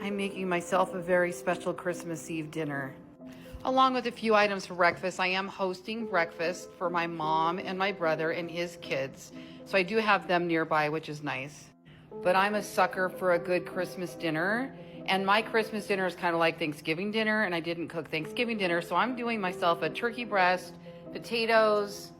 I'm making myself a very special Christmas Eve dinner. Along with a few items for breakfast, I am hosting breakfast for my mom and my brother and his kids. So I do have them nearby, which is nice. But I'm a sucker for a good Christmas dinner. And my Christmas dinner is kind of like Thanksgiving dinner, and I didn't cook Thanksgiving dinner. So I'm doing myself a turkey breast, potatoes,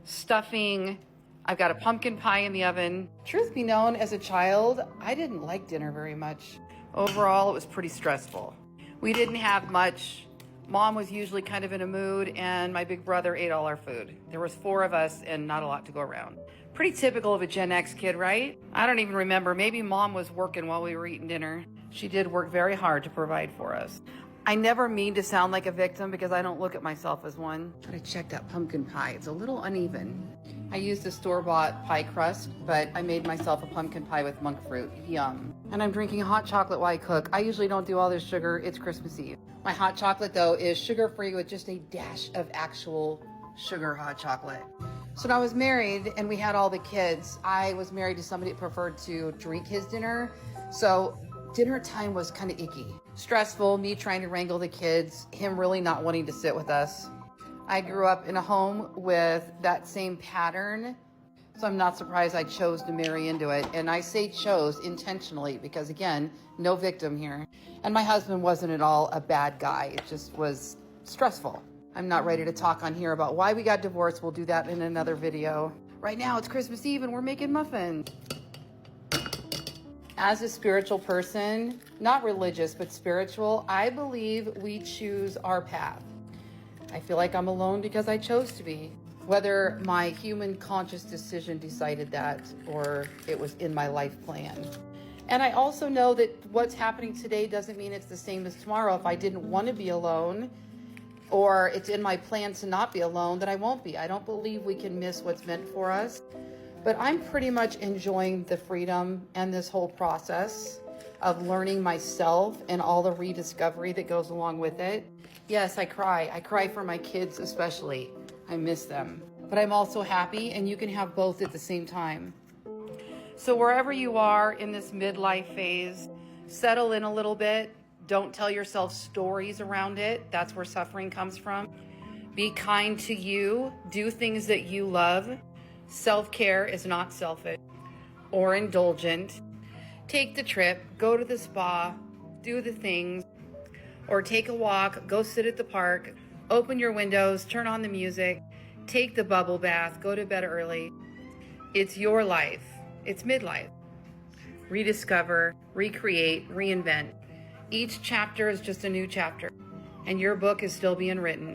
stuffing. I've got a pumpkin pie in the oven. Truth be known, as a child, I didn't like dinner very much. Overall, it was pretty stressful. We didn't have much. Mom was usually kind of in a mood, and my big brother ate all our food. There was 4 of us and not a lot to go around. Pretty typical of a Gen X kid, right? I don't even remember. Maybe Mom was working while we were eating dinner. She did work very hard to provide for us. I never mean to sound like a victim because I don't look at myself as one. Gotta check that pumpkin pie. It's a little uneven. I used a store-bought pie crust, but I made myself a pumpkin pie with monk fruit. Yum. And I'm drinking hot chocolate while I cook. I usually don't do all this sugar. It's Christmas Eve. My hot chocolate, though, is sugar-free with just a dash of actual sugar hot chocolate. So when I was married and we had all the kids, I was married to somebody that preferred to drink his dinner. So dinner time was kind of icky. Stressful, me trying to wrangle the kids, him really not wanting to sit with us. I grew up in a home with that same pattern, so I'm not surprised I chose to marry into it. And I say chose intentionally because, again, no victim here. And my husband wasn't at all a bad guy. It just was stressful. I'm not ready to talk on here about why we got divorced. We'll do that in another video. Right now, it's Christmas Eve and we're making muffins. As a spiritual person, not religious, but spiritual, I believe we choose our path. I feel like I'm alone because I chose to be. Whether my human conscious decision decided that or it was in my life plan. And I also know that what's happening today doesn't mean it's the same as tomorrow. If I didn't want to be alone or it's in my plan to not be alone, then I won't be. I don't believe we can miss what's meant for us. But I'm pretty much enjoying the freedom and this whole process of learning myself and all the rediscovery that goes along with it. Yes, I cry. I cry for my kids especially. I miss them. But I'm also happy, and you can have both at the same time. So wherever you are in this midlife phase, settle in a little bit. Don't tell yourself stories around it. That's where suffering comes from. Be kind to you. Do things that you love. Self-care is not selfish or indulgent. Take the trip, go to the spa, do the things, or take a walk, go sit at the park, open your windows, turn on the music, take the bubble bath, go to bed early. It's your life. It's midlife. Rediscover, recreate, reinvent. Each chapter is just a new chapter, and your book is still being written.